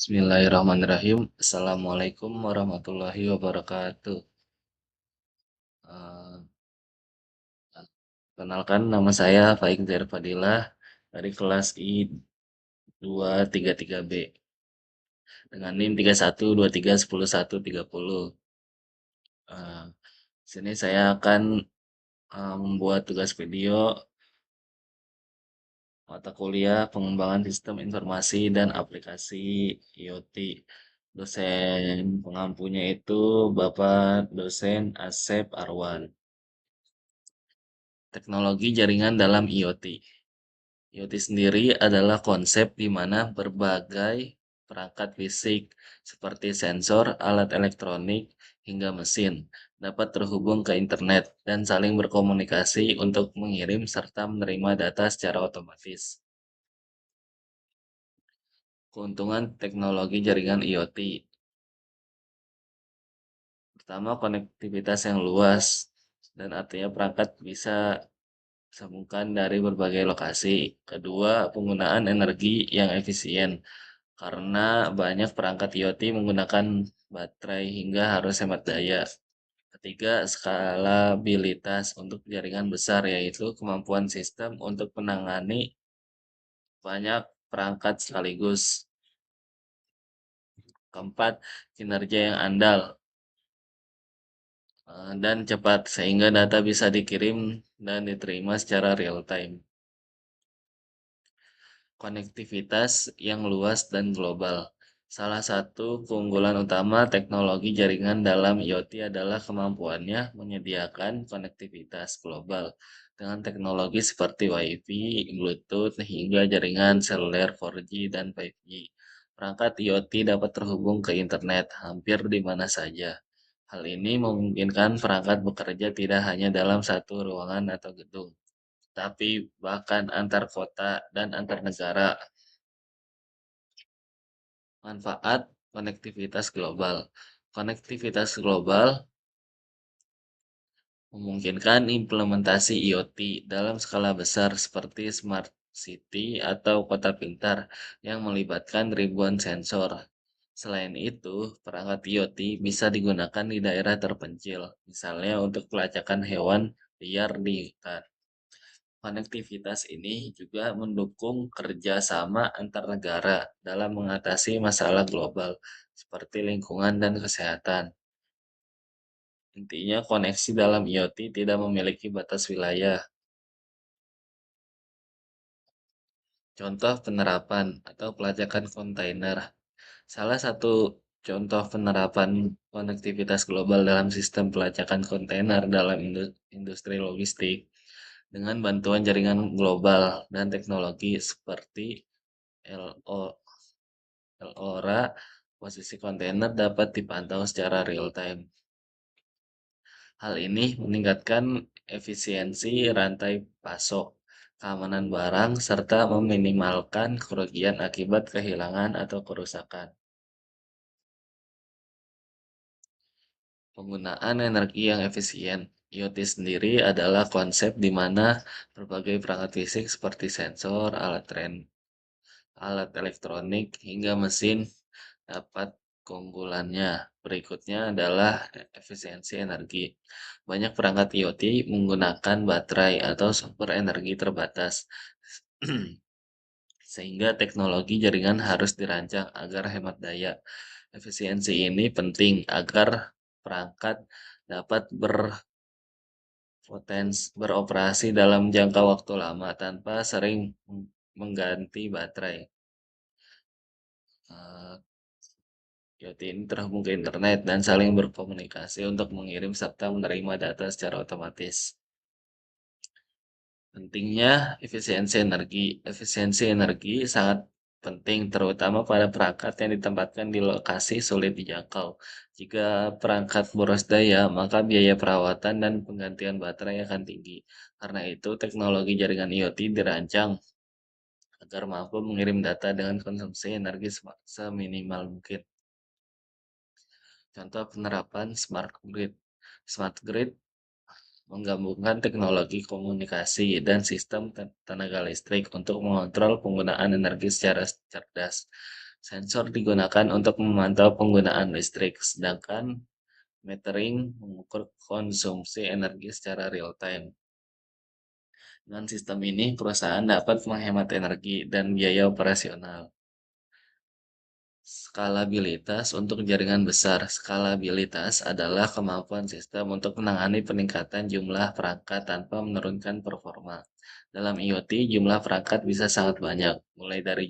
Bismillahirrahmanirrahim. Assalamualaikum warahmatullahi wabarakatuh. Eh, Kenalkan nama saya Faik Zair Fadilah dari kelas I 233B dengan NIM 3123101030. Eh, Sini saya akan membuat tugas video mata kuliah pengembangan sistem informasi dan aplikasi IoT. Dosen pengampunya itu Bapak dosen Asep Arwan. Teknologi jaringan dalam IoT. IoT sendiri adalah konsep di mana berbagai perangkat fisik seperti sensor, alat elektronik, hingga mesin dapat terhubung ke internet dan saling berkomunikasi untuk mengirim serta menerima data secara otomatis. Keuntungan teknologi jaringan IoT. Pertama, konektivitas yang luas dan artinya perangkat bisa sambungkan dari berbagai lokasi. Kedua, penggunaan energi yang efisien karena banyak perangkat IoT menggunakan baterai hingga harus hemat daya. Ketiga, skalabilitas untuk jaringan besar yaitu kemampuan sistem untuk menangani banyak perangkat sekaligus. Keempat, kinerja yang andal dan cepat sehingga data bisa dikirim dan diterima secara real time. Konektivitas yang luas dan global. Salah satu keunggulan utama teknologi jaringan dalam IoT adalah kemampuannya menyediakan konektivitas global dengan teknologi seperti Wi-Fi, Bluetooth, hingga jaringan seluler 4G dan 5G. Perangkat IoT dapat terhubung ke internet hampir di mana saja. Hal ini memungkinkan perangkat bekerja tidak hanya dalam satu ruangan atau gedung, tapi bahkan antar kota dan antar negara. Manfaat konektivitas global. Konektivitas global memungkinkan implementasi IoT dalam skala besar seperti smart city atau kota pintar yang melibatkan ribuan sensor. Selain itu, perangkat IoT bisa digunakan di daerah terpencil, misalnya untuk pelacakan hewan liar di hutan. Konektivitas ini juga mendukung kerjasama antar negara dalam mengatasi masalah global seperti lingkungan dan kesehatan. Intinya, koneksi dalam IoT tidak memiliki batas wilayah. Contoh penerapan atau pelacakan kontainer. Salah satu contoh penerapan konektivitas global dalam sistem pelacakan kontainer dalam industri logistik dengan bantuan jaringan global dan teknologi seperti LO LoRa, posisi kontainer dapat dipantau secara real time. Hal ini meningkatkan efisiensi rantai pasok, keamanan barang, serta meminimalkan kerugian akibat kehilangan atau kerusakan. Penggunaan energi yang efisien. IoT sendiri adalah konsep di mana berbagai perangkat fisik seperti sensor, alat elektronik, hingga mesin dapat keunggulannya. Berikutnya adalah efisiensi energi. Banyak perangkat IoT menggunakan baterai atau sumber energi terbatas, sehingga teknologi jaringan harus dirancang agar hemat daya. Efisiensi ini penting agar perangkat dapat beroperasi dalam jangka waktu lama tanpa sering mengganti baterai. Eh, IoT ini terhubung ke internet dan saling berkomunikasi untuk mengirim serta menerima data secara otomatis. Pentingnya efisiensi energi. Efisiensi energi sangat penting terutama pada perangkat yang ditempatkan di lokasi sulit dijangkau. Jika perangkat boros daya, maka biaya perawatan dan penggantian baterai akan tinggi. Karena itu, teknologi jaringan IoT dirancang agar mampu mengirim data dengan konsumsi energi seminimal mungkin. Contoh penerapan smart grid. Smart grid menggabungkan teknologi komunikasi dan sistem tenaga listrik untuk mengontrol penggunaan energi secara cerdas. Sensor digunakan untuk memantau penggunaan listrik, sedangkan metering mengukur konsumsi energi secara real time. Dengan sistem ini, perusahaan dapat menghemat energi dan biaya operasional. Skalabilitas untuk jaringan besar. Skalabilitas adalah kemampuan sistem untuk menangani peningkatan jumlah perangkat tanpa menurunkan performa. Dalam IoT, jumlah perangkat bisa sangat banyak, mulai dari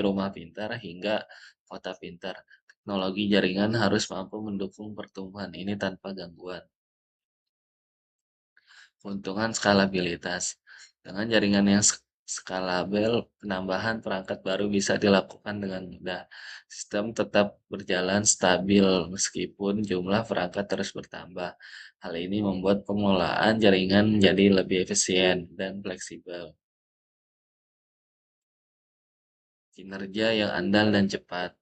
rumah pintar hingga kota pintar. Teknologi jaringan harus mampu mendukung pertumbuhan ini tanpa gangguan. Keuntungan skalabilitas. Dengan jaringan yang skalabel, penambahan perangkat baru bisa dilakukan dengan mudah. Sistem tetap berjalan stabil meskipun jumlah perangkat terus bertambah. Hal ini membuat pengelolaan jaringan menjadi lebih efisien dan fleksibel. Kinerja yang andal dan cepat.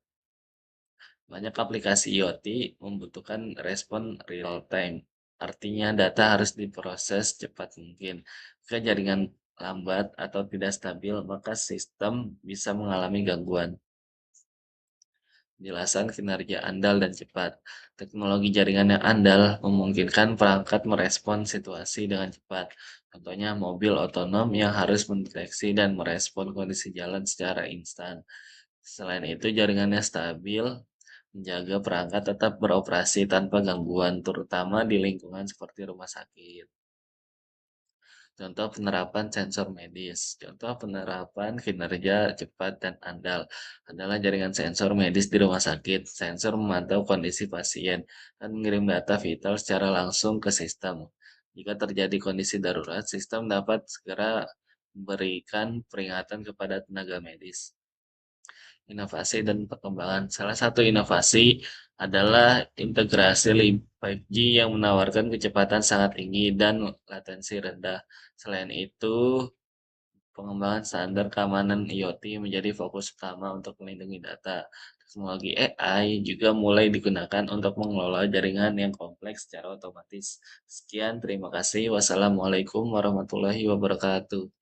Banyak aplikasi IoT membutuhkan respon real time. Artinya data harus diproses cepat mungkin. Jika jaringan lambat atau tidak stabil, maka sistem bisa mengalami gangguan. Penjelasan kinerja andal dan cepat. Teknologi jaringan yang andal memungkinkan perangkat merespon situasi dengan cepat. Contohnya mobil otonom yang harus mendeteksi dan merespon kondisi jalan secara instan. Selain itu, jaringannya stabil, menjaga perangkat tetap beroperasi tanpa gangguan, terutama di lingkungan seperti rumah sakit. Contoh penerapan sensor medis. Contoh penerapan kinerja cepat dan andal adalah jaringan sensor medis di rumah sakit. Sensor memantau kondisi pasien dan mengirim data vital secara langsung ke sistem. Jika terjadi kondisi darurat, sistem dapat segera memberikan peringatan kepada tenaga medis. Inovasi dan perkembangan. Salah satu inovasi adalah integrasi 5G yang menawarkan kecepatan sangat tinggi dan latensi rendah. Selain itu, pengembangan standar keamanan IoT menjadi fokus utama untuk melindungi data. Teknologi AI juga mulai digunakan untuk mengelola jaringan yang kompleks secara otomatis. Sekian, terima kasih. Wassalamualaikum warahmatullahi wabarakatuh.